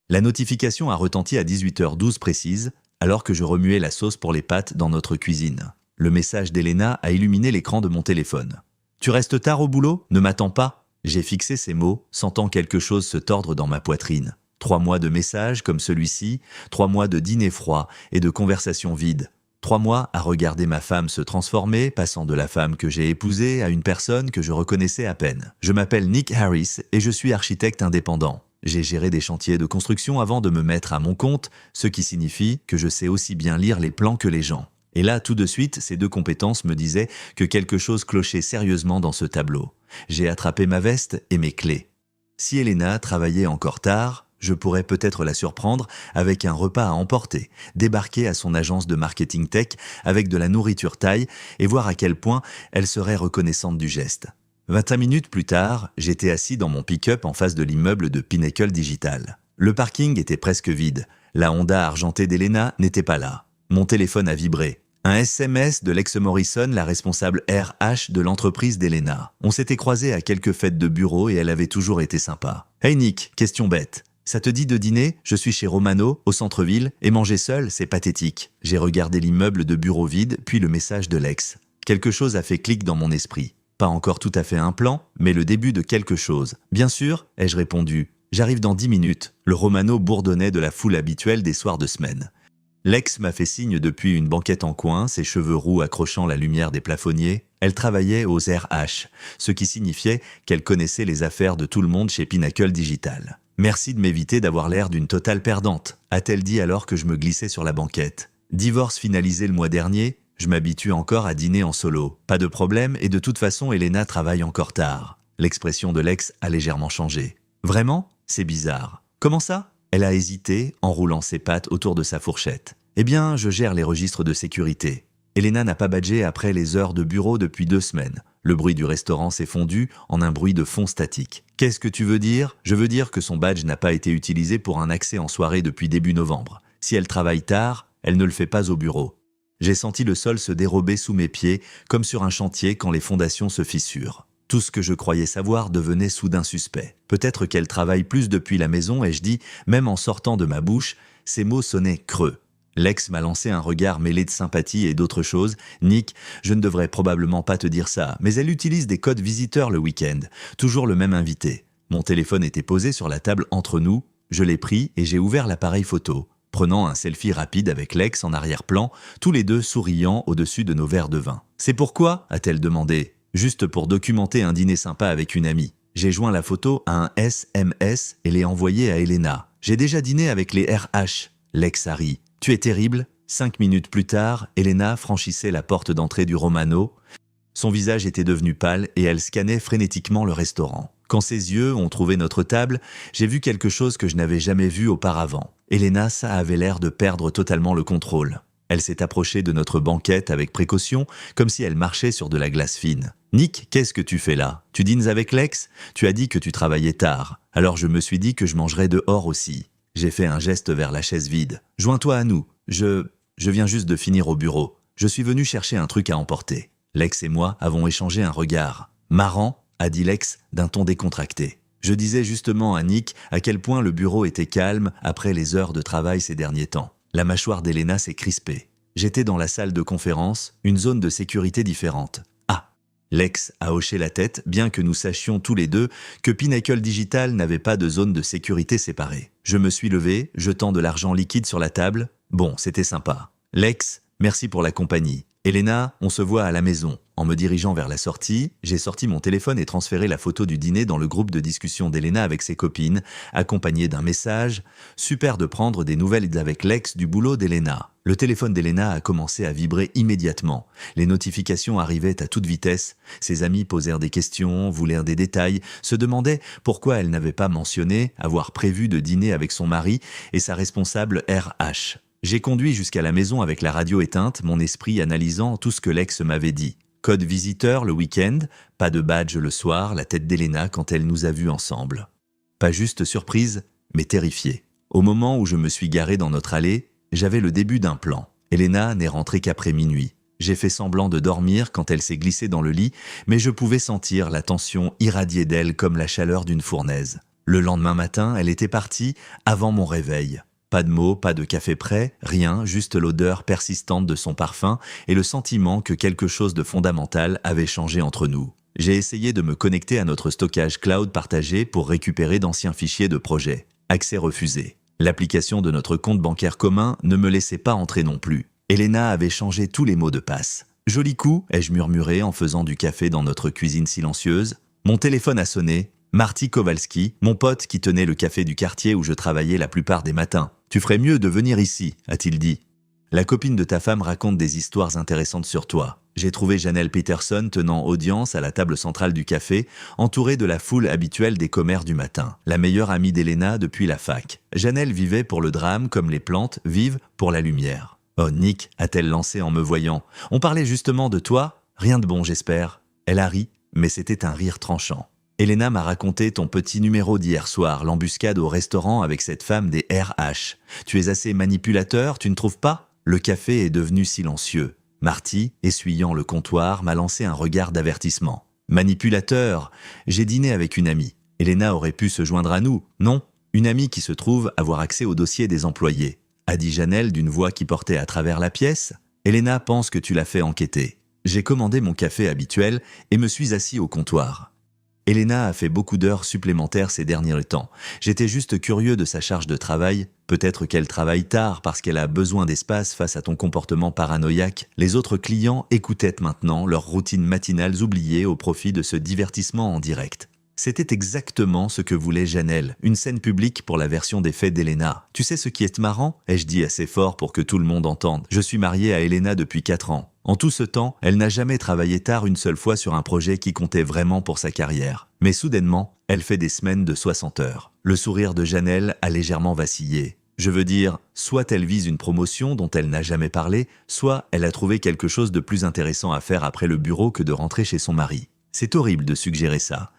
La notification a retenti à 18h12 précise, alors que je remuais la sauce pour les pâtes dans notre cuisine. Le message d'Elena a illuminé l'écran de mon téléphone. « Tu restes tard au boulot? Ne m'attends pas ?» J'ai fixé ces mots, sentant quelque chose se tordre dans ma poitrine. 3 mois de messages comme celui-ci, 3 mois de dîners froids et de conversations vides. 3 mois à regarder ma femme se transformer, passant de la femme que j'ai épousée à une personne que je reconnaissais à peine. Je m'appelle Nick Harris et je suis architecte indépendant. J'ai géré des chantiers de construction avant de me mettre à mon compte, ce qui signifie que je sais aussi bien lire les plans que les gens. Et là, tout de suite, ces 2 compétences me disaient que quelque chose clochait sérieusement dans ce tableau. J'ai attrapé ma veste et mes clés. Si Elena travaillait encore tard, je pourrais peut-être la surprendre avec un repas à emporter, débarquer à son agence de marketing tech avec de la nourriture thaï et voir à quel point elle serait reconnaissante du geste. 25 minutes plus tard, j'étais assis dans mon pick-up en face de l'immeuble de Pinnacle Digital. Le parking était presque vide. La Honda argentée d'Elena n'était pas là. Mon téléphone a vibré. Un SMS de Lex Morrison, la responsable RH de l'entreprise d'Elena. On s'était croisés à quelques fêtes de bureau et elle avait toujours été sympa. « Hey Nick, question bête. Ça te dit de dîner? Je suis chez Romano, au centre-ville, et manger seul, c'est pathétique. » J'ai regardé l'immeuble de bureau vide, puis le message de Lex. Quelque chose a fait clic dans mon esprit. Pas encore tout à fait un plan, mais le début de quelque chose. « Bien sûr, » ai-je répondu. « J'arrive dans 10 minutes. » Le Romano bourdonnait de la foule habituelle des soirs de semaine. Lex m'a fait signe depuis une banquette en coin, ses cheveux roux accrochant la lumière des plafonniers. Elle travaillait aux RH, ce qui signifiait qu'elle connaissait les affaires de tout le monde chez Pinnacle Digital. « Merci de m'éviter d'avoir l'air d'une totale perdante », a-t-elle dit alors que je me glissais sur la banquette. Divorce finalisé le mois dernier, je m'habitue encore à dîner en solo. Pas de problème et de toute façon Elena travaille encore tard. L'expression de Lex a légèrement changé. « Vraiment? C'est bizarre. Comment ça ?» Elle a hésité, enroulant ses pattes autour de sa fourchette. « Eh bien, je gère les registres de sécurité. Elena n'a pas badgé après les heures de bureau depuis 2 semaines. Le bruit du restaurant s'est fondu en un bruit de fond statique. Qu'est-ce que tu veux dire? Je veux dire que son badge n'a pas été utilisé pour un accès en soirée depuis début novembre. Si elle travaille tard, elle ne le fait pas au bureau. » J'ai senti le sol se dérober sous mes pieds, comme sur un chantier quand les fondations se fissurent. Tout ce que je croyais savoir devenait soudain suspect. Peut-être qu'elle travaille plus depuis la maison, ai-je dit, même en sortant de ma bouche, ces mots sonnaient creux. Lex m'a lancé un regard mêlé de sympathie et d'autres choses. « Nick, je ne devrais probablement pas te dire ça, mais elle utilise des codes visiteurs le week-end. Toujours le même invité. » Mon téléphone était posé sur la table entre nous. Je l'ai pris et j'ai ouvert l'appareil photo, prenant un selfie rapide avec Lex en arrière-plan, tous les deux souriant au-dessus de nos verres de vin. « C'est pourquoi ?» a-t-elle demandé. « Juste pour documenter un dîner sympa avec une amie. » J'ai joint la photo à un SMS et l'ai envoyée à Elena. « J'ai déjà dîné avec les RH. » Lex a ri. « Tu es terrible ?» 5 minutes plus tard, Elena franchissait la porte d'entrée du Romano. Son visage était devenu pâle et elle scannait frénétiquement le restaurant. Quand ses yeux ont trouvé notre table, j'ai vu quelque chose que je n'avais jamais vu auparavant. Elena, ça avait l'air de perdre totalement le contrôle. Elle s'est approchée de notre banquette avec précaution, comme si elle marchait sur de la glace fine. « Nick, qu'est-ce que tu fais là? Tu dînes avec Lex? Tu as dit que tu travaillais tard. Alors je me suis dit que je mangerais dehors aussi. » J'ai fait un geste vers la chaise vide. « Joins-toi à nous. Je viens juste de finir au bureau. Je suis venu chercher un truc à emporter. » Lex et moi avons échangé un regard. « Marrant », a dit Lex d'un ton décontracté. Je disais justement à Nick à quel point le bureau était calme après les heures de travail ces derniers temps. La mâchoire d'Elena s'est crispée. J'étais dans la salle de conférence, une zone de sécurité différente. Ah! Lex a hoché la tête, bien que nous sachions tous les deux que Pinnacle Digital n'avait pas de zone de sécurité séparée. Je me suis levé, jetant de l'argent liquide sur la table. Bon, c'était sympa. Lex, merci pour la compagnie. Elena, on se voit à la maison. En me dirigeant vers la sortie, j'ai sorti mon téléphone et transféré la photo du dîner dans le groupe de discussion d'Elena avec ses copines, accompagné d'un message « Super de prendre des nouvelles avec Lex du boulot d'Elena ». Le téléphone d'Elena a commencé à vibrer immédiatement. Les notifications arrivaient à toute vitesse. Ses amis posèrent des questions, voulèrent des détails, se demandaient pourquoi elle n'avait pas mentionné avoir prévu de dîner avec son mari et sa responsable RH. J'ai conduit jusqu'à la maison avec la radio éteinte, mon esprit analysant tout ce que Lex m'avait dit. Code visiteur le week-end, pas de badge le soir, la tête d'Elena quand elle nous a vus ensemble. Pas juste surprise, mais terrifiée. Au moment où je me suis garé dans notre allée, j'avais le début d'un plan. Elena n'est rentrée qu'après minuit. J'ai fait semblant de dormir quand elle s'est glissée dans le lit, mais je pouvais sentir la tension irradier d'elle comme la chaleur d'une fournaise. Le lendemain matin, elle était partie avant mon réveil. Pas de mots, pas de café prêt, rien, juste l'odeur persistante de son parfum et le sentiment que quelque chose de fondamental avait changé entre nous. J'ai essayé de me connecter à notre stockage cloud partagé pour récupérer d'anciens fichiers de projet. Accès refusé. L'application de notre compte bancaire commun ne me laissait pas entrer non plus. Elena avait changé tous les mots de passe. Joli coup, ai-je murmuré en faisant du café dans notre cuisine silencieuse. Mon téléphone a sonné. Marty Kowalski, mon pote qui tenait le café du quartier où je travaillais la plupart des matins. « Tu ferais mieux de venir ici », a-t-il dit. « La copine de ta femme raconte des histoires intéressantes sur toi. » J'ai trouvé Janelle Peterson tenant audience à la table centrale du café, entourée de la foule habituelle des commères du matin, la meilleure amie d'Elena depuis la fac. Janelle vivait pour le drame comme les plantes vivent pour la lumière. « Oh Nick », a-t-elle lancé en me voyant, « on parlait justement de toi ? Rien de bon j'espère. » Elle a ri, mais c'était un rire tranchant. Elena m'a raconté ton petit numéro d'hier soir, l'embuscade au restaurant avec cette femme des RH. Tu es assez manipulateur, tu ne trouves pas ? Le café est devenu silencieux. Marty, essuyant le comptoir, m'a lancé un regard d'avertissement. Manipulateur, j'ai dîné avec une amie. Elena aurait pu se joindre à nous, non ? Une amie qui se trouve avoir accès au dossier des employés. A dit Janelle d'une voix qui portait à travers la pièce. Elena pense que tu l'as fait enquêter. J'ai commandé mon café habituel et me suis assis au comptoir. Elena a fait beaucoup d'heures supplémentaires ces derniers temps. J'étais juste curieux de sa charge de travail. Peut-être qu'elle travaille tard parce qu'elle a besoin d'espace face à ton comportement paranoïaque. Les autres clients écoutaient maintenant leurs routines matinales oubliées au profit de ce divertissement en direct. C'était exactement ce que voulait Janelle, une scène publique pour la version des faits d'Elena. Tu sais ce qui est marrant ? Ai-je dit assez fort pour que tout le monde entende. Je suis marié à Elena depuis 4 ans. En tout ce temps, elle n'a jamais travaillé tard une seule fois sur un projet qui comptait vraiment pour sa carrière. Mais soudainement, elle fait des semaines de 60 heures. Le sourire de Janelle a légèrement vacillé. Je veux dire, soit elle vise une promotion dont elle n'a jamais parlé, soit elle a trouvé quelque chose de plus intéressant à faire après le bureau que de rentrer chez son mari. C'est horrible de suggérer ça.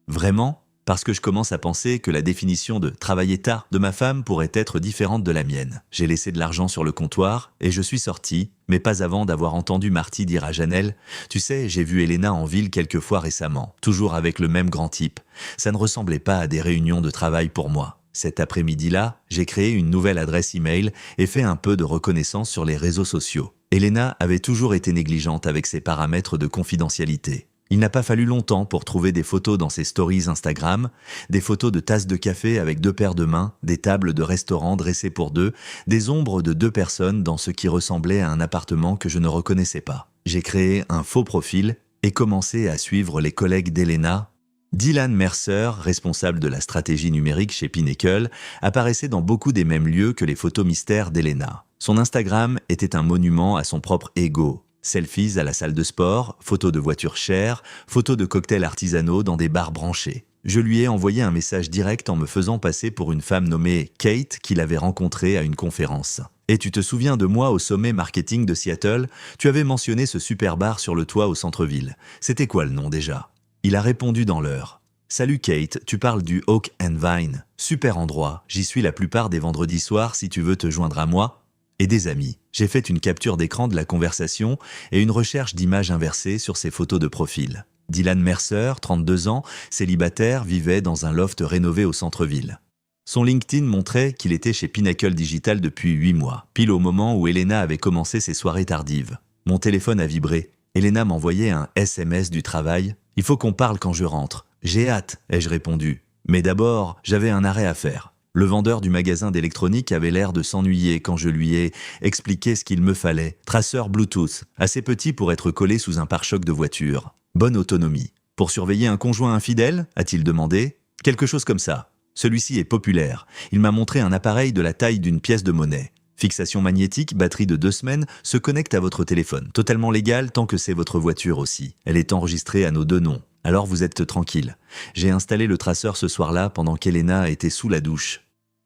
Vraiment ? Parce que je commence à penser que la définition de « travailler tard » de ma femme pourrait être différente de la mienne. J'ai laissé de l'argent sur le comptoir et je suis sorti, mais pas avant d'avoir entendu Marty dire à Janelle « Tu sais, j'ai vu Elena en ville quelques fois récemment, toujours avec le même grand type. Ça ne ressemblait pas à des réunions de travail pour moi. » Cet après-midi-là, j'ai créé une nouvelle adresse email et fait un peu de reconnaissance sur les réseaux sociaux. Elena avait toujours été négligente avec ses paramètres de confidentialité. Il n'a pas fallu longtemps pour trouver des photos dans ses stories Instagram, des photos de tasses de café avec 2 paires de mains, des tables de restaurant dressées pour 2, des ombres de 2 personnes dans ce qui ressemblait à un appartement que je ne reconnaissais pas. J'ai créé un faux profil et commencé à suivre les collègues d'Elena. Dylan Mercer, responsable de la stratégie numérique chez Pinnacle, apparaissait dans beaucoup des mêmes lieux que les photos mystères d'Elena. Son Instagram était un monument à son propre ego. Selfies à la salle de sport, photos de voitures chères, photos de cocktails artisanaux dans des bars branchés. Je lui ai envoyé un message direct en me faisant passer pour une femme nommée Kate qu'il avait rencontrée à une conférence. « Et tu te souviens de moi au sommet marketing de Seattle ? Tu avais mentionné ce super bar sur le toit au centre-ville. C'était quoi le nom déjà ?» Il a répondu dans l'heure. « Salut Kate, tu parles du Oak and Vine. Super endroit, j'y suis la plupart des vendredis soirs si tu veux te joindre à moi. » Et des amis. J'ai fait une capture d'écran de la conversation et une recherche d'images inversées sur ses photos de profil. Dylan Mercer, 32 ans, célibataire, vivait dans un loft rénové au centre-ville. Son LinkedIn montrait qu'il était chez Pinnacle Digital depuis 8 mois, pile au moment où Elena avait commencé ses soirées tardives. Mon téléphone a vibré. Elena m'envoyait un SMS du travail. « Il faut qu'on parle quand je rentre. J'ai hâte », ai-je répondu. Mais d'abord, j'avais un arrêt à faire. Le vendeur du magasin d'électronique avait l'air de s'ennuyer quand je lui ai expliqué ce qu'il me fallait. Traceur Bluetooth, assez petit pour être collé sous un pare-choc de voiture. Bonne autonomie. Pour surveiller un conjoint infidèle, a-t-il demandé ? Quelque chose comme ça. Celui-ci est populaire. Il m'a montré un appareil de la taille d'une pièce de monnaie. Fixation magnétique, batterie de 2 semaines, se connecte à votre téléphone. Totalement légal tant que c'est votre voiture aussi. Elle est enregistrée à nos 2 noms. Alors vous êtes tranquille. J'ai installé le traceur ce soir-là pendant qu'Elena était sous la douche.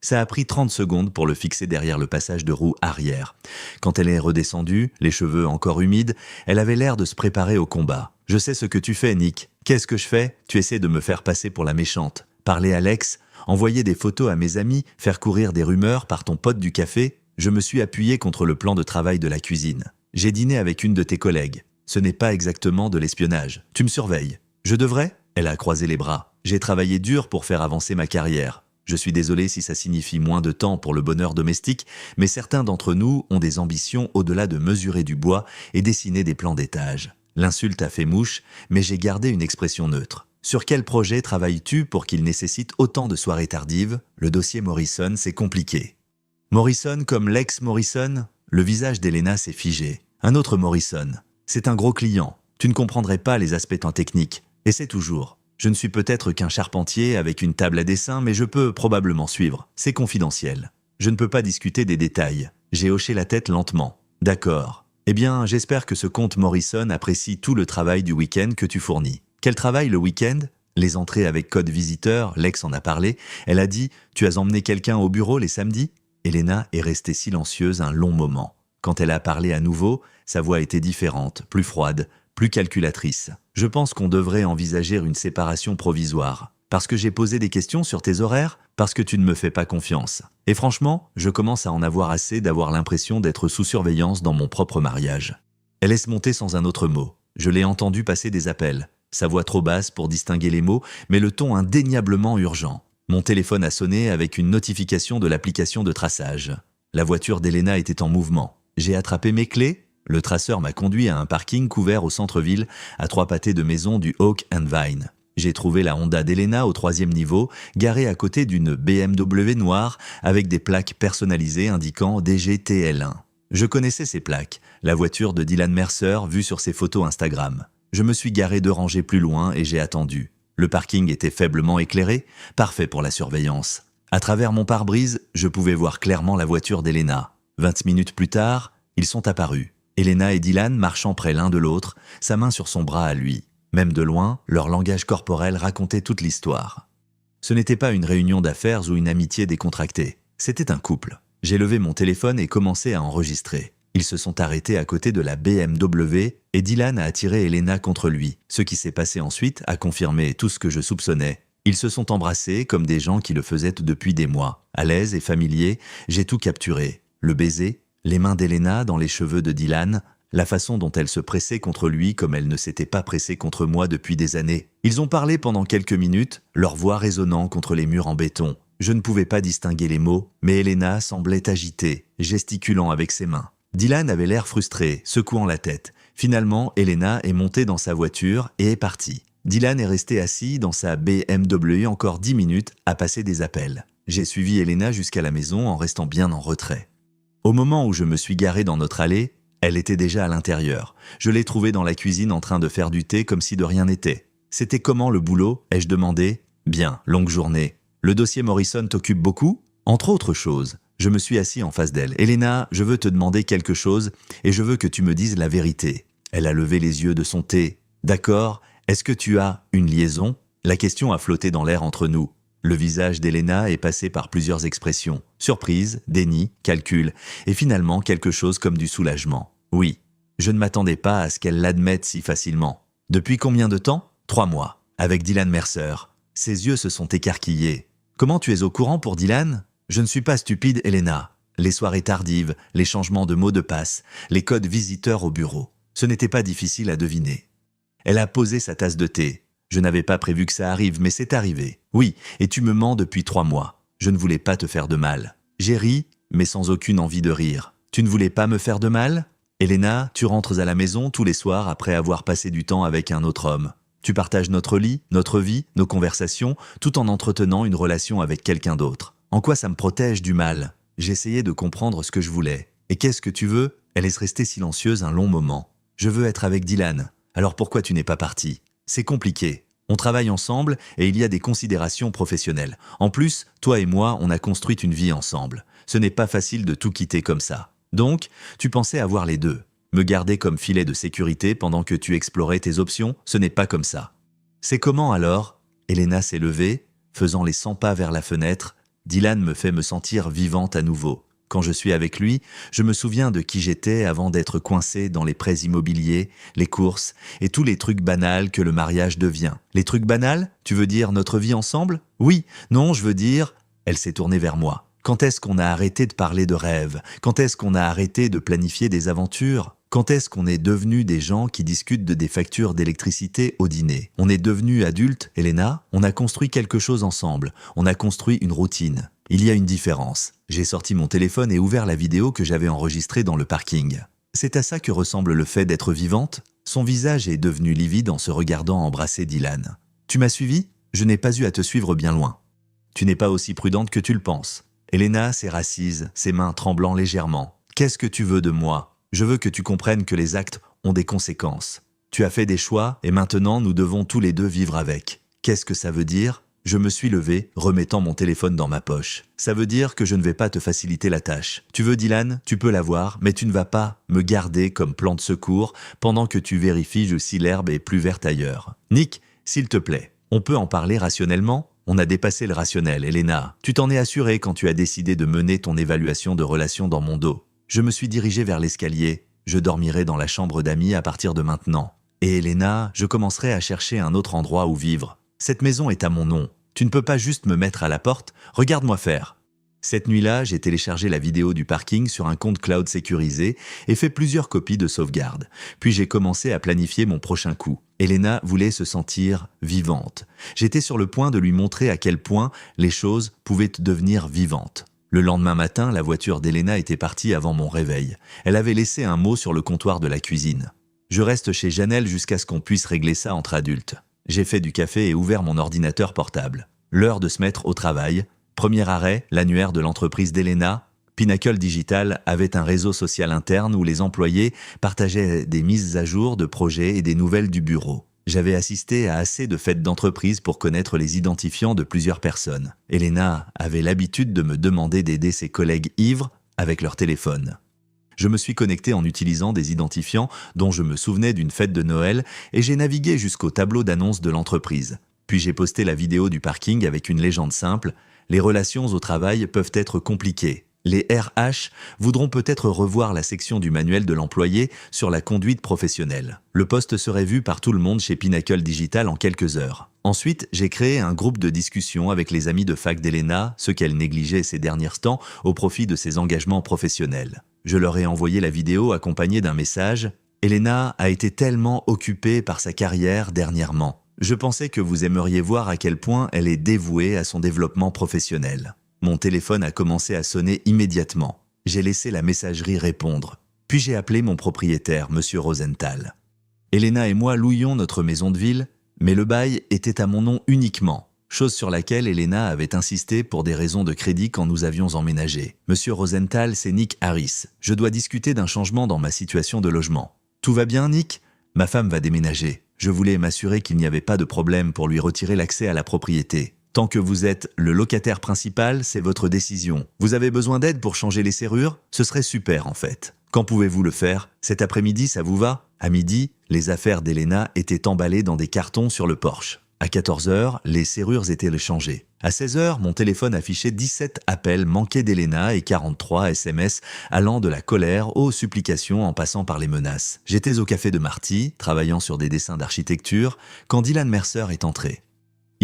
Ça a pris 30 secondes pour le fixer derrière le passage de roue arrière. Quand elle est redescendue, les cheveux encore humides, elle avait l'air de se préparer au combat. « Je sais ce que tu fais, Nick. Qu'est-ce que je fais ? Tu essaies de me faire passer pour la méchante. Parler à l'ex, envoyer des photos à mes amis, faire courir des rumeurs par ton pote du café. Je me suis appuyé contre le plan de travail de la cuisine. J'ai dîné avec une de tes collègues. Ce n'est pas exactement de l'espionnage. Tu me surveilles. Je devrais ? Elle a croisé les bras. J'ai travaillé dur pour faire avancer ma carrière. Je suis désolé si ça signifie moins de temps pour le bonheur domestique, mais certains d'entre nous ont des ambitions au-delà de mesurer du bois et dessiner des plans d'étage. L'insulte a fait mouche, mais j'ai gardé une expression neutre. Sur quel projet travailles-tu pour qu'il nécessite autant de soirées tardives? Le dossier Morrison, c'est compliqué. Morrison comme l'ex-Morrison? Le visage d'Elena s'est figé. Un autre Morrison. C'est un gros client. Tu ne comprendrais pas les aspects tant techniques. Et c'est toujours. Je ne suis peut-être qu'un charpentier avec une table à dessin, mais je peux probablement suivre. C'est confidentiel. Je ne peux pas discuter des détails. J'ai hoché la tête lentement. D'accord. Eh bien, j'espère que ce comte Morrison apprécie tout le travail du week-end que tu fournis. Quel travail le week-end? Les entrées avec code visiteur, l'ex en a parlé. Elle a dit « Tu as emmené quelqu'un au bureau les samedis ?» Elena est restée silencieuse un long moment. Quand elle a parlé à nouveau, sa voix était différente, plus froide, plus calculatrice. Je pense qu'on devrait envisager une séparation provisoire. Parce que j'ai posé des questions sur tes horaires, parce que tu ne me fais pas confiance. Et franchement, je commence à en avoir assez d'avoir l'impression d'être sous surveillance dans mon propre mariage. Elle laisse monter sans un autre mot. Je l'ai entendu passer des appels. Sa voix trop basse pour distinguer les mots, mais le ton indéniablement urgent. Mon téléphone a sonné avec une notification de l'application de traçage. La voiture d'Elena était en mouvement. J'ai attrapé mes clés. Le traceur m'a conduit à un parking couvert au centre-ville, à 3 pâtés de maison du Oak and Vine. J'ai trouvé la Honda d'Elena au 3e niveau, garée à côté d'une BMW noire avec des plaques personnalisées indiquant DGTL1. Je connaissais ces plaques, la voiture de Dylan Mercer vue sur ses photos Instagram. Je me suis garé 2 rangées plus loin et j'ai attendu. Le parking était faiblement éclairé, parfait pour la surveillance. À travers mon pare-brise, je pouvais voir clairement la voiture d'Elena. 20 minutes plus tard, ils sont apparus. Elena et Dylan marchant près l'un de l'autre, sa main sur son bras à lui. Même de loin, leur langage corporel racontait toute l'histoire. Ce n'était pas une réunion d'affaires ou une amitié décontractée. C'était un couple. J'ai levé mon téléphone et commencé à enregistrer. Ils se sont arrêtés à côté de la BMW et Dylan a attiré Elena contre lui. Ce qui s'est passé ensuite a confirmé tout ce que je soupçonnais. Ils se sont embrassés comme des gens qui le faisaient depuis des mois. À l'aise et familier, j'ai tout capturé. Le baiser, les mains d'Elena dans les cheveux de Dylan, la façon dont elle se pressait contre lui comme elle ne s'était pas pressée contre moi depuis des années. Ils ont parlé pendant quelques minutes, leur voix résonnant contre les murs en béton. Je ne pouvais pas distinguer les mots, mais Elena semblait agitée, gesticulant avec ses mains. Dylan avait l'air frustré, secouant la tête. Finalement, Elena est montée dans sa voiture et est partie. Dylan est resté assis dans sa BMW encore 10 minutes à passer des appels. J'ai suivi Elena jusqu'à la maison en restant bien en retrait. Au moment où je me suis garé dans notre allée, elle était déjà à l'intérieur. Je l'ai trouvée dans la cuisine en train de faire du thé comme si de rien n'était. « C'était comment le boulot ?» ai-je demandé. « Bien, longue journée. Le dossier Morrison t'occupe beaucoup ?» Entre autres choses. Je me suis assis en face d'elle. « Elena, je veux te demander quelque chose et je veux que tu me dises la vérité. » Elle a levé les yeux de son thé. « D'accord, est-ce que tu as une liaison ?» La question a flotté dans l'air entre nous. Le visage d'Elena est passé par plusieurs expressions. Surprise, déni, calcul, et finalement quelque chose comme du soulagement. Oui, je ne m'attendais pas à ce qu'elle l'admette si facilement. Depuis combien de temps? 3 mois, avec Dylan Mercer. Ses yeux se sont écarquillés. Comment tu es au courant pour Dylan? Je ne suis pas stupide, Elena. Les soirées tardives, les changements de mots de passe, les codes visiteurs au bureau. Ce n'était pas difficile à deviner. Elle a posé sa tasse de thé. Je n'avais pas prévu que ça arrive, mais c'est arrivé. Oui, et tu me mens depuis 3 mois. Je ne voulais pas te faire de mal. J'ai ri, mais sans aucune envie de rire. Tu ne voulais pas me faire de mal? Elena, tu rentres à la maison tous les soirs après avoir passé du temps avec un autre homme. Tu partages notre lit, notre vie, nos conversations, tout en entretenant une relation avec quelqu'un d'autre. En quoi ça me protège du mal? J'essayais de comprendre ce que je voulais. Et qu'est-ce que tu veux? Elle est restée silencieuse un long moment. Je veux être avec Dylan. Alors pourquoi tu n'es pas parti? C'est compliqué. On travaille ensemble et il y a des considérations professionnelles. En plus, toi et moi, on a construit une vie ensemble. Ce n'est pas facile de tout quitter comme ça. Donc, tu pensais avoir les deux. Me garder comme filet de sécurité pendant que tu explorais tes options, ce n'est pas comme ça. C'est comment alors? Elena s'est levée, faisant les 100 pas vers la fenêtre. Dylan me fait me sentir vivante à nouveau. Quand je suis avec lui, je me souviens de qui j'étais avant d'être coincé dans les prêts immobiliers, les courses et tous les trucs banals que le mariage devient. Les trucs banals? Tu veux dire notre vie ensemble? Oui, non, je veux dire... Elle s'est tournée vers moi. Quand est-ce qu'on a arrêté de parler de rêves? Quand est-ce qu'on a arrêté de planifier des aventures? Quand est-ce qu'on est devenus des gens qui discutent de des factures d'électricité au dîner? On est devenus adultes, Elena, on a construit quelque chose ensemble, on a construit une routine. Il y a une différence. J'ai sorti mon téléphone et ouvert la vidéo que j'avais enregistrée dans le parking. C'est à ça que ressemble le fait d'être vivante? Son visage est devenu livide en se regardant embrasser Dylan. Tu m'as suivi? Je n'ai pas eu à te suivre bien loin. Tu n'es pas aussi prudente que tu le penses. Elena s'est assise, ses mains tremblant légèrement. Qu'est-ce que tu veux de moi? Je veux que tu comprennes que les actes ont des conséquences. Tu as fait des choix et maintenant nous devons tous les deux vivre avec. Qu'est-ce que ça veut dire? Je me suis levé, remettant mon téléphone dans ma poche. Ça veut dire que je ne vais pas te faciliter la tâche. Tu veux Dylan? Tu peux l'avoir, mais tu ne vas pas me garder comme plan de secours pendant que tu vérifies si l'herbe est plus verte ailleurs. Nick, s'il te plaît, on peut en parler rationnellement? On a dépassé le rationnel, Elena. Tu t'en es assurée quand tu as décidé de mener ton évaluation de relation dans mon dos. Je me suis dirigé vers l'escalier. Je dormirai dans la chambre d'amis à partir de maintenant. Et Elena, je commencerai à chercher un autre endroit où vivre. Cette maison est à mon nom. Tu ne peux pas juste me mettre à la porte. Regarde-moi faire. Cette nuit-là, j'ai téléchargé la vidéo du parking sur un compte cloud sécurisé et fait plusieurs copies de sauvegarde. Puis j'ai commencé à planifier mon prochain coup. Elena voulait se sentir vivante. J'étais sur le point de lui montrer à quel point les choses pouvaient devenir vivantes. Le lendemain matin, la voiture d'Elena était partie avant mon réveil. Elle avait laissé un mot sur le comptoir de la cuisine. Je reste chez Janelle jusqu'à ce qu'on puisse régler ça entre adultes. J'ai fait du café et ouvert mon ordinateur portable. L'heure de se mettre au travail. Premier arrêt, l'annuaire de l'entreprise d'Elena. Pinnacle Digital avait un réseau social interne où les employés partageaient des mises à jour de projets et des nouvelles du bureau. J'avais assisté à assez de fêtes d'entreprise pour connaître les identifiants de plusieurs personnes. Elena avait l'habitude de me demander d'aider ses collègues ivres avec leur téléphone. Je me suis connecté en utilisant des identifiants dont je me souvenais d'une fête de Noël et j'ai navigué jusqu'au tableau d'annonce de l'entreprise. Puis j'ai posté la vidéo du parking avec une légende simple. Les relations au travail peuvent être compliquées. Les RH voudront peut-être revoir la section du manuel de l'employé sur la conduite professionnelle. Le poste serait vu par tout le monde chez Pinnacle Digital en quelques heures. Ensuite, j'ai créé un groupe de discussion avec les amis de fac d'Elena, ce qu'elle négligeait ces derniers temps au profit de ses engagements professionnels. Je leur ai envoyé la vidéo accompagnée d'un message. Elena a été tellement occupée par sa carrière dernièrement. Je pensais que vous aimeriez voir à quel point elle est dévouée à son développement professionnel. Mon téléphone a commencé à sonner immédiatement. J'ai laissé la messagerie répondre. Puis j'ai appelé mon propriétaire, M. Rosenthal. Elena et moi louions notre maison de ville, mais le bail était à mon nom uniquement, chose sur laquelle Elena avait insisté pour des raisons de crédit quand nous avions emménagé. M. Rosenthal, c'est Nick Harris. Je dois discuter d'un changement dans ma situation de logement. Tout va bien, Nick? Ma femme va déménager. Je voulais m'assurer qu'il n'y avait pas de problème pour lui retirer l'accès à la propriété. Tant que vous êtes le locataire principal, c'est votre décision. Vous avez besoin d'aide pour changer les serrures? Ce serait super en fait. Quand pouvez-vous le faire? Cet après-midi, ça vous va? À midi, les affaires d'Elena étaient emballées dans des cartons sur le porche. À 14h, les serrures étaient changées. À 16h, mon téléphone affichait 17 appels manqués d'Elena et 43 SMS allant de la colère aux supplications en passant par les menaces. J'étais au café de Marty, travaillant sur des dessins d'architecture, quand Dylan Mercer est entré.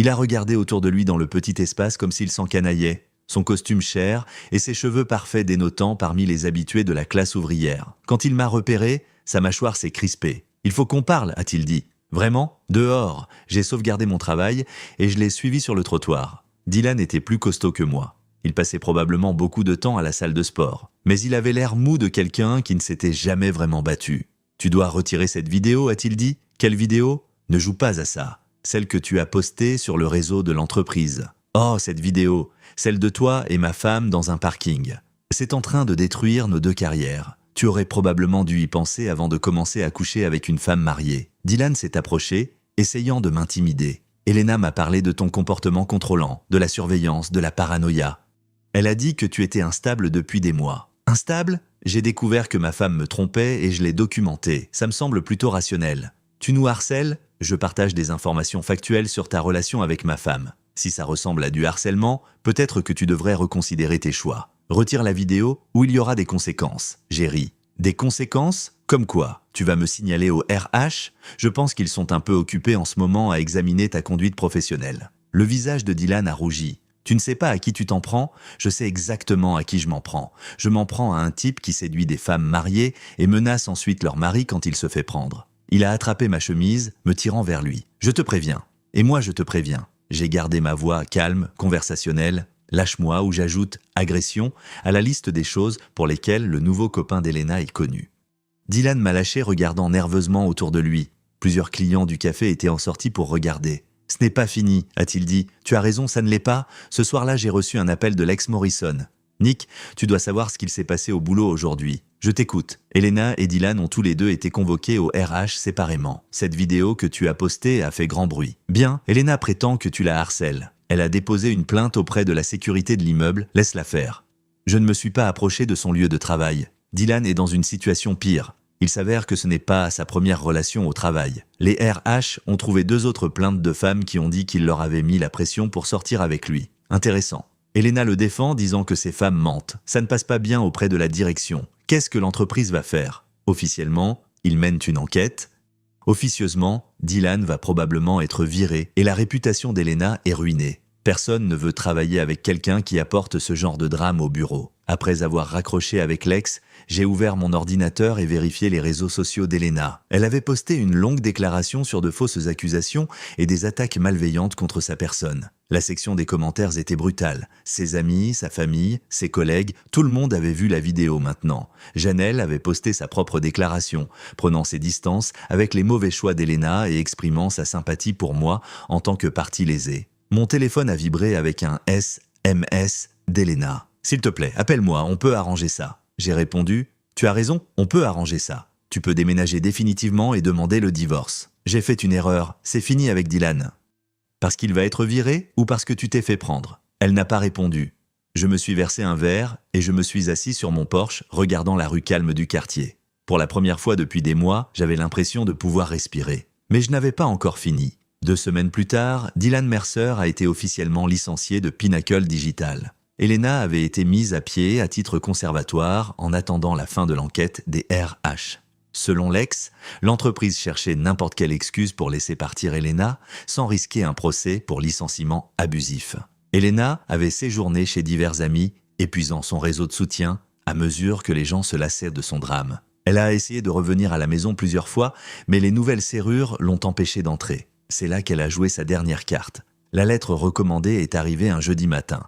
Il a regardé autour de lui dans le petit espace comme s'il s'encanaillait, son costume cher et ses cheveux parfaits dénotant parmi les habitués de la classe ouvrière. Quand il m'a repéré, sa mâchoire s'est crispée. « Il faut qu'on parle », a-t-il dit. « Vraiment ? Dehors !» J'ai sauvegardé mon travail et je l'ai suivi sur le trottoir. Dylan était plus costaud que moi. Il passait probablement beaucoup de temps à la salle de sport. Mais il avait l'air mou de quelqu'un qui ne s'était jamais vraiment battu. « Tu dois retirer cette vidéo », a-t-il dit. « Quelle vidéo ? Ne joue pas à ça. Celle que tu as postée sur le réseau de l'entreprise. Oh, cette vidéo, celle de toi et ma femme dans un parking. C'est en train de détruire nos deux carrières. Tu aurais probablement dû y penser avant de commencer à coucher avec une femme mariée. » Dylan s'est approché, essayant de m'intimider. « Elena m'a parlé de ton comportement contrôlant, de la surveillance, de la paranoïa. Elle a dit que tu étais instable depuis des mois. » Instable ? J'ai découvert que ma femme me trompait et je l'ai documenté. Ça me semble plutôt rationnel. Tu nous harcèles ? Je partage des informations factuelles sur ta relation avec ma femme. Si ça ressemble à du harcèlement, peut-être que tu devrais reconsidérer tes choix. Retire la vidéo ou il y aura des conséquences. J'ai ri. Des conséquences ? Comme quoi ? Tu vas me signaler au RH ? Je pense qu'ils sont un peu occupés en ce moment à examiner ta conduite professionnelle. Le visage de Dylan a rougi. Tu ne sais pas à qui tu t'en prends? Je sais exactement à qui je m'en prends. Je m'en prends à un type qui séduit des femmes mariées et menace ensuite leur mari quand il se fait prendre. Il a attrapé ma chemise, me tirant vers lui. Je te préviens. Et moi je te préviens. J'ai gardé ma voix calme, conversationnelle. Lâche-moi ou j'ajoute agression à la liste des choses pour lesquelles le nouveau copain d'Elena est connu. Dylan m'a lâché regardant nerveusement autour de lui. Plusieurs clients du café étaient en sortie pour regarder. « Ce n'est pas fini », a-t-il dit. « Tu as raison, ça ne l'est pas. Ce soir-là, j'ai reçu un appel de l'ex Morrison. Nick, tu dois savoir ce qu'il s'est passé au boulot aujourd'hui. Je t'écoute. Elena et Dylan ont tous les deux été convoqués au RH séparément. Cette vidéo que tu as postée a fait grand bruit. Bien, Elena prétend que tu la harcèles. Elle a déposé une plainte auprès de la sécurité de l'immeuble. Laisse-la faire. Je ne me suis pas approché de son lieu de travail. Dylan est dans une situation pire. Il s'avère que ce n'est pas sa première relation au travail. Les RH ont trouvé 2 autres plaintes de femmes qui ont dit qu'il leur avait mis la pression pour sortir avec lui. Intéressant. Elena le défend, disant que ces femmes mentent. Ça ne passe pas bien auprès de la direction. Qu'est-ce que l'entreprise va faire? Officiellement, ils mènent une enquête. Officieusement, Dylan va probablement être viré et la réputation d'Elena est ruinée. Personne ne veut travailler avec quelqu'un qui apporte ce genre de drame au bureau. Après avoir raccroché avec l'ex, j'ai ouvert mon ordinateur et vérifié les réseaux sociaux d'Elena. Elle avait posté une longue déclaration sur de fausses accusations et des attaques malveillantes contre sa personne. La section des commentaires était brutale. Ses amis, sa famille, ses collègues, tout le monde avait vu la vidéo maintenant. Janelle avait posté sa propre déclaration, prenant ses distances avec les mauvais choix d'Elena et exprimant sa sympathie pour moi en tant que partie lésée. Mon téléphone a vibré avec un SMS d'Elena. « S'il te plaît, appelle-moi, on peut arranger ça. » J'ai répondu « Tu as raison, on peut arranger ça. Tu peux déménager définitivement et demander le divorce. J'ai fait une erreur, c'est fini avec Dylan. » Parce qu'il va être viré ou parce que tu t'es fait prendre? Elle n'a pas répondu. Je me suis versé un verre et je me suis assis sur mon Porsche, regardant la rue calme du quartier. Pour la première fois depuis des mois, j'avais l'impression de pouvoir respirer. Mais je n'avais pas encore fini. 2 semaines plus tard, Dylan Mercer a été officiellement licencié de Pinnacle Digital. Elena avait été mise à pied à titre conservatoire en attendant la fin de l'enquête des RH. Selon l'ex, l'entreprise cherchait n'importe quelle excuse pour laisser partir Elena sans risquer un procès pour licenciement abusif. Elena avait séjourné chez divers amis, épuisant son réseau de soutien à mesure que les gens se lassaient de son drame. Elle a essayé de revenir à la maison plusieurs fois, mais les nouvelles serrures l'ont empêchée d'entrer. C'est là qu'elle a joué sa dernière carte. La lettre recommandée est arrivée un jeudi matin.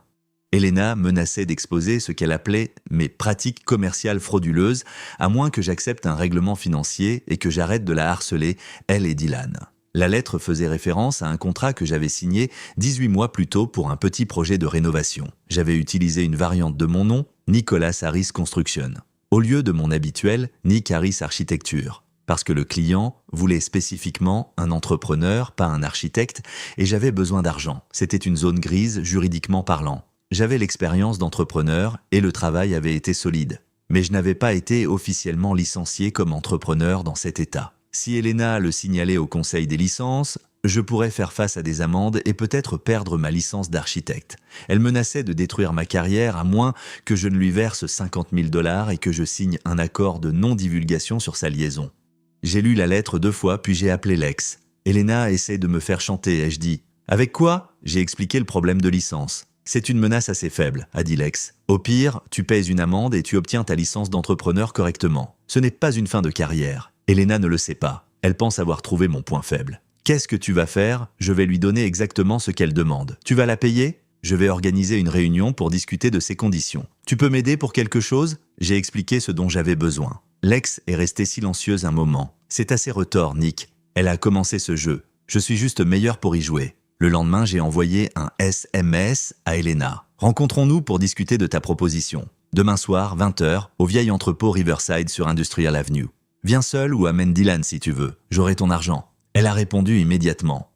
Elena menaçait d'exposer ce qu'elle appelait « mes pratiques commerciales frauduleuses » à moins que j'accepte un règlement financier et que j'arrête de la harceler, elle et Dylan. La lettre faisait référence à un contrat que j'avais signé 18 mois plus tôt pour un petit projet de rénovation. J'avais utilisé une variante de mon nom, Nicolas Harris Construction, au lieu de mon habituel Nick Harris Architecture. Parce que le client voulait spécifiquement un entrepreneur, pas un architecte, et j'avais besoin d'argent. C'était une zone grise, juridiquement parlant. J'avais l'expérience d'entrepreneur et le travail avait été solide. Mais je n'avais pas été officiellement licencié comme entrepreneur dans cet état. Si Elena le signalait au conseil des licences, je pourrais faire face à des amendes et peut-être perdre ma licence d'architecte. Elle menaçait de détruire ma carrière à moins que je ne lui verse 50 000 $ et que je signe un accord de non-divulgation sur sa liaison. J'ai lu la lettre 2 fois puis j'ai appelé l'ex. Elena essaie de me faire chanter, ai-je dit. Avec quoi? J'ai expliqué le problème de licence. C'est une menace assez faible, a dit l'ex. Au pire, tu payes une amende et tu obtiens ta licence d'entrepreneur correctement. Ce n'est pas une fin de carrière. Elena ne le sait pas. Elle pense avoir trouvé mon point faible. Qu'est-ce que tu vas faire? Je vais lui donner exactement ce qu'elle demande. Tu vas la payer? Je vais organiser une réunion pour discuter de ses conditions. Tu peux m'aider pour quelque chose? J'ai expliqué ce dont j'avais besoin. L'ex est restée silencieuse un moment. C'est assez retors, Nick. Elle a commencé ce jeu. Je suis juste meilleur pour y jouer. Le lendemain, j'ai envoyé un SMS à Elena. Rencontrons-nous pour discuter de ta proposition. Demain soir, 20h, au vieil entrepôt Riverside sur Industrial Avenue. Viens seul ou amène Dylan si tu veux. J'aurai ton argent. Elle a répondu immédiatement.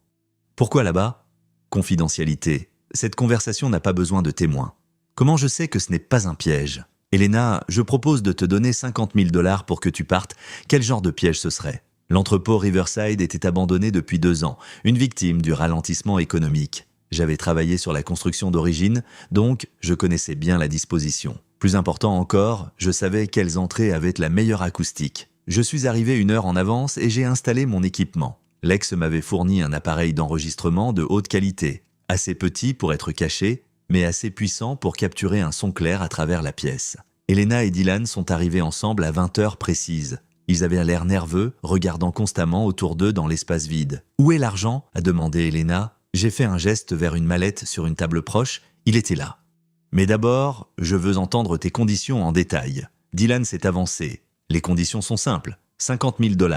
Pourquoi là-bas? Confidentialité. Cette conversation n'a pas besoin de témoins. Comment je sais que ce n'est pas un piège? Elena, je propose de te donner 50 000 $ pour que tu partes. Quel genre de piège ce serait? L'entrepôt Riverside était abandonné depuis 2 ans, une victime du ralentissement économique. J'avais travaillé sur la construction d'origine, donc je connaissais bien la disposition. Plus important encore, je savais quelles entrées avaient la meilleure acoustique. Je suis arrivé 1 heure en avance et j'ai installé mon équipement. L'ex m'avait fourni un appareil d'enregistrement de haute qualité, assez petit pour être caché, mais assez puissant pour capturer un son clair à travers la pièce. Elena et Dylan sont arrivés ensemble à 20 heures précises. Ils avaient l'air nerveux, regardant constamment autour d'eux dans l'espace vide. « Où est l'argent » a demandé Elena. J'ai fait un geste vers une mallette sur une table proche. Il était là. « Mais d'abord, je veux entendre tes conditions en détail. » Dylan s'est avancé. « Les conditions sont simples. 50 000 $.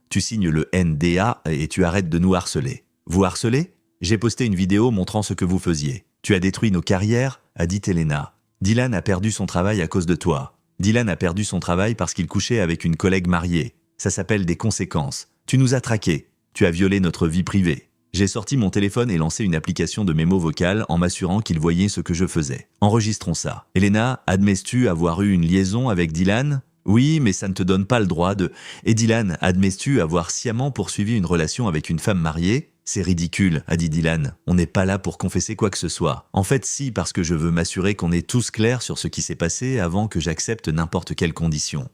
Tu signes le NDA et tu arrêtes de nous harceler. »« Vous harceler ?» J'ai posté une vidéo montrant ce que vous faisiez. Tu as détruit nos carrières, a dit Elena. Dylan a perdu son travail à cause de toi. Dylan a perdu son travail parce qu'il couchait avec une collègue mariée. Ça s'appelle des conséquences. Tu nous as traqués. Tu as violé notre vie privée. J'ai sorti mon téléphone et lancé une application de mémo vocale en m'assurant qu'il voyait ce que je faisais. Enregistrons ça. Elena, admets-tu avoir eu une liaison avec Dylan ? Oui, mais ça ne te donne pas le droit de... Et Dylan, admets-tu avoir sciemment poursuivi une relation avec une femme mariée ? C'est ridicule, a dit Dylan. On n'est pas là pour confesser quoi que ce soit. En fait, si, parce que je veux m'assurer qu'on est tous clairs sur ce qui s'est passé avant que j'accepte n'importe quelle condition.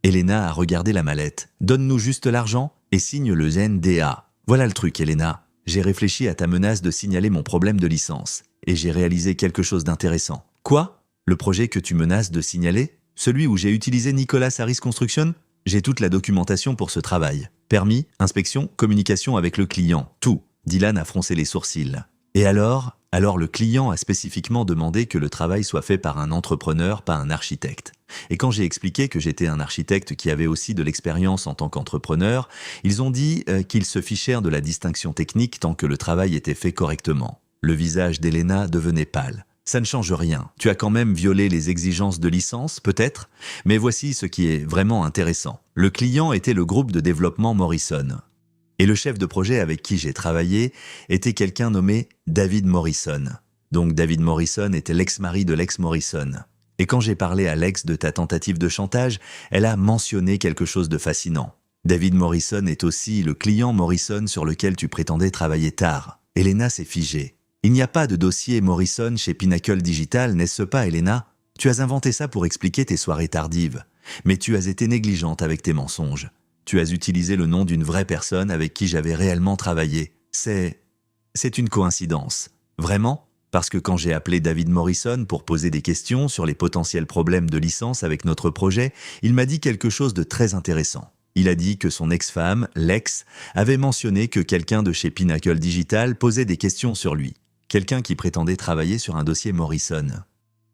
Elena a regardé la mallette. Donne-nous juste l'argent et signe le NDA. Voilà le truc, Elena. J'ai réfléchi à ta menace de signaler mon problème de licence. Et j'ai réalisé quelque chose d'intéressant. Quoi ? Le projet que tu menaces de signaler ? Celui où j'ai utilisé Nicolas Harris Construction ? J'ai toute la documentation pour ce travail. Permis, inspection, communication avec le client, tout. Dylan a froncé les sourcils. Et alors le client a spécifiquement demandé que le travail soit fait par un entrepreneur, pas un architecte. Et quand j'ai expliqué que j'étais un architecte qui avait aussi de l'expérience en tant qu'entrepreneur, ils ont dit qu'ils se fichèrent de la distinction technique tant que le travail était fait correctement. Le visage d'Elena devenait pâle. Ça ne change rien. Tu as quand même violé les exigences de licence, peut-être, mais voici ce qui est vraiment intéressant. Le client était le groupe de développement Morrison. Et le chef de projet avec qui j'ai travaillé était quelqu'un nommé David Morrison. Donc David Morrison était l'ex-mari de l'ex Morrison. Et quand j'ai parlé à l'ex de ta tentative de chantage, elle a mentionné quelque chose de fascinant. David Morrison est aussi le client Morrison sur lequel tu prétendais travailler tard. Elena s'est figée. Il n'y a pas de dossier Morrison chez Pinnacle Digital, n'est-ce pas, Elena ? Tu as inventé ça pour expliquer tes soirées tardives. Mais tu as été négligente avec tes mensonges. Tu as utilisé le nom d'une vraie personne avec qui j'avais réellement travaillé. C'est une coïncidence. Vraiment ? Parce que quand j'ai appelé David Morrison pour poser des questions sur les potentiels problèmes de licence avec notre projet, il m'a dit quelque chose de très intéressant. Il a dit que son ex-femme, Lex, avait mentionné que quelqu'un de chez Pinnacle Digital posait des questions sur lui. Quelqu'un qui prétendait travailler sur un dossier Morrison.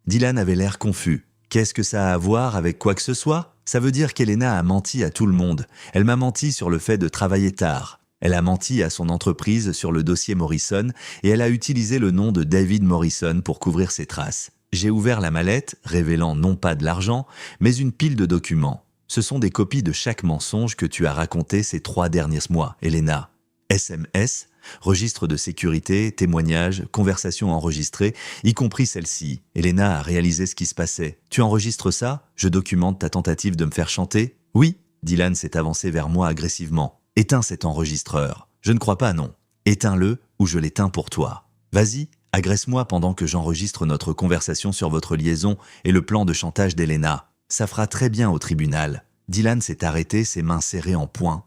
Dylan avait l'air confus. Qu'est-ce que ça a à voir avec quoi que ce soit ? Ça veut dire qu'Elena a menti à tout le monde. Elle m'a menti sur le fait de travailler tard. Elle a menti à son entreprise sur le dossier Morrison et elle a utilisé le nom de David Morrison pour couvrir ses traces. J'ai ouvert la mallette, révélant non pas de l'argent, mais une pile de documents. Ce sont des copies de chaque mensonge que tu as raconté ces 3 derniers mois, Elena. SMS, registre de sécurité, témoignages, conversations enregistrées, y compris celle-ci. Elena a réalisé ce qui se passait. Tu enregistres ça ? Je documente ta tentative de me faire chanter ? Oui. Dylan s'est avancé vers moi agressivement. Éteins cet enregistreur. Je ne crois pas, non. Éteins-le ou je l'éteins pour toi. Vas-y, agresse-moi pendant que j'enregistre notre conversation sur votre liaison et le plan de chantage d'Elena. Ça fera très bien au tribunal. Dylan s'est arrêté, ses mains serrées en poing.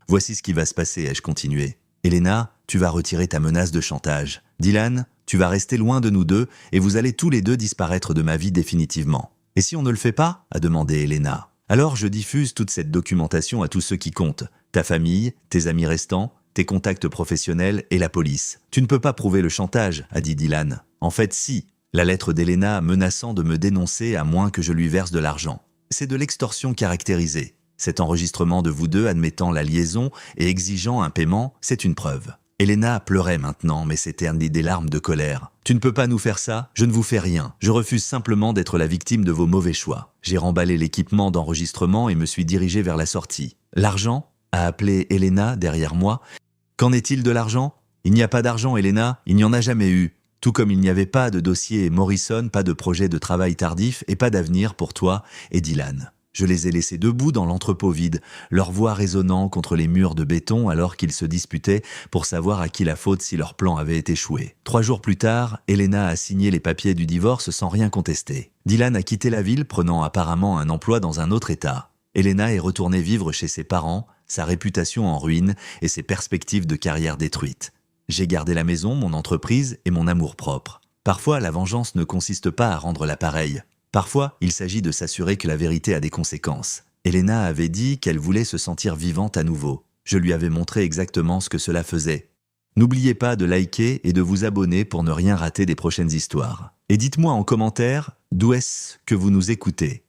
Voici ce qui va se passer, ai-je continué. Elena, tu vas retirer ta menace de chantage. Dylan, tu vas rester loin de nous deux et vous allez tous les deux disparaître de ma vie définitivement. Et si on ne le fait pas ? A demandé Elena. Alors je diffuse toute cette documentation à tous ceux qui comptent. Ta famille, tes amis restants, tes contacts professionnels et la police. Tu ne peux pas prouver le chantage, a dit Dylan. En fait, si. La lettre d'Elena menaçant de me dénoncer à moins que je lui verse de l'argent. C'est de l'extorsion caractérisée. Cet enregistrement de vous deux admettant la liaison et exigeant un paiement, c'est une preuve. Elena pleurait maintenant, mais s'éternit des larmes de colère. « Tu ne peux pas nous faire ça ? Je ne vous fais rien. Je refuse simplement d'être la victime de vos mauvais choix. » J'ai remballé l'équipement d'enregistrement et me suis dirigé vers la sortie. « L'argent ?» a appelé Elena derrière moi. « Qu'en est-il de l'argent ? » ?»« Il n'y a pas d'argent, Elena. Il n'y en a jamais eu. Tout comme il n'y avait pas de dossier Morrison, pas de projet de travail tardif et pas d'avenir pour toi et Dylan. » Je les ai laissés debout dans l'entrepôt vide, leur voix résonnant contre les murs de béton alors qu'ils se disputaient pour savoir à qui la faute si leur plan avait échoué. 3 jours plus tard, Elena a signé les papiers du divorce sans rien contester. Dylan a quitté la ville, prenant apparemment un emploi dans un autre état. Elena est retournée vivre chez ses parents, sa réputation en ruine et ses perspectives de carrière détruites. J'ai gardé la maison, mon entreprise et mon amour-propre. Parfois, la vengeance ne consiste pas à rendre l'appareil. Parfois, il s'agit de s'assurer que la vérité a des conséquences. Elena avait dit qu'elle voulait se sentir vivante à nouveau. Je lui avais montré exactement ce que cela faisait. N'oubliez pas de liker et de vous abonner pour ne rien rater des prochaines histoires. Et dites-moi en commentaire d'où est-ce que vous nous écoutez.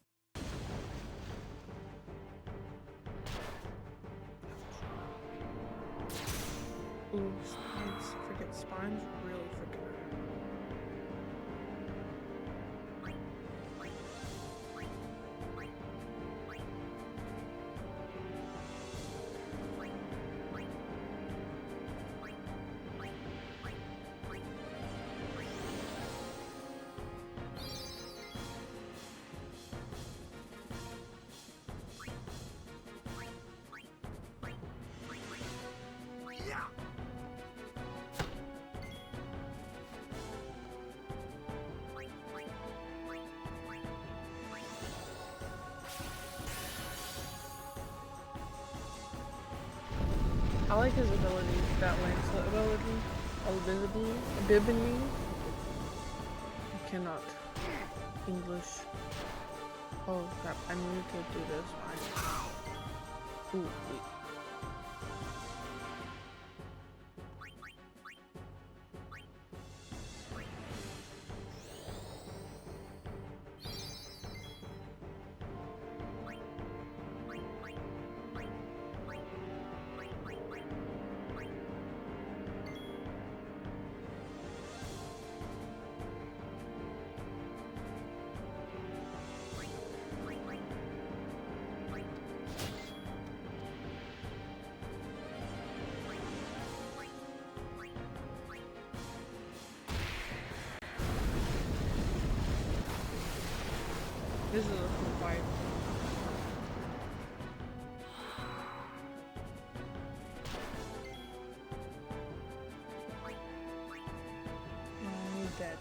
Ooh, spines. Forget spines. Really forget. I like his ability, that Lancelot ability. Bibony. I cannot English. Oh crap, I need to do this. Ooh, wait. This is a cool fight. Oh, he's dead.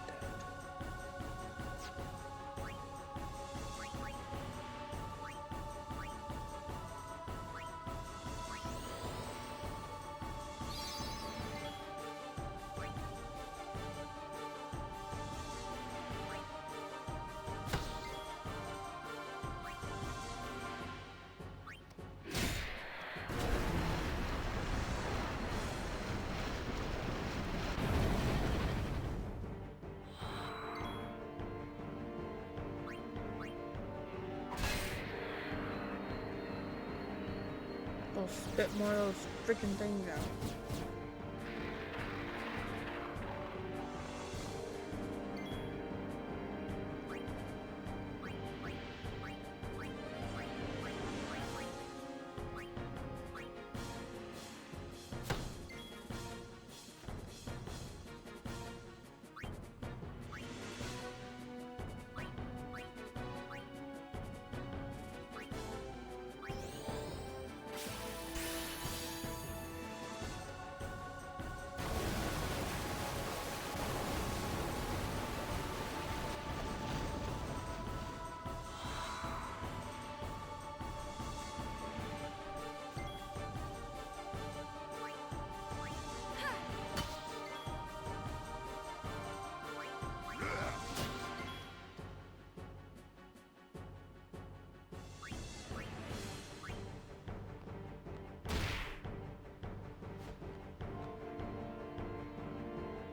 I'll spit more of those freaking things out.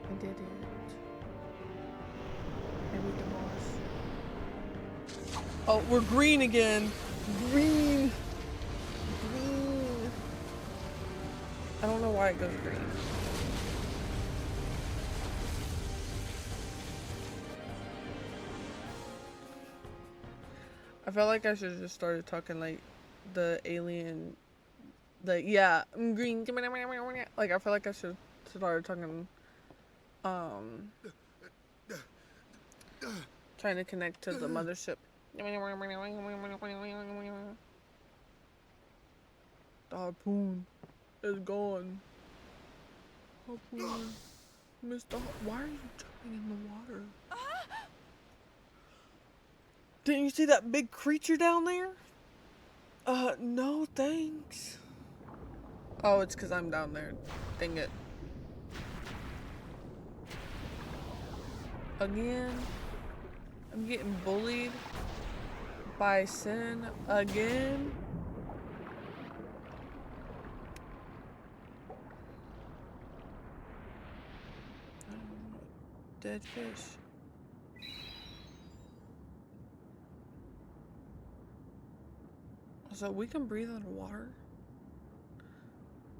I did it. I beat the boss. Oh, we're green again. Green. Green. I don't know why it goes green. I felt like I should have just started talking like the alien. Like, yeah, I'm green. Like, I feel like I should have started talking. Trying to connect to the mothership. The harpoon is gone. Harpoon. Mr. Why are you jumping in the water? Didn't you see that big creature down there? No thanks. Oh, it's because I'm down there. Dang it. again. I'm getting bullied by sin again. Dead fish. So we can breathe underwater?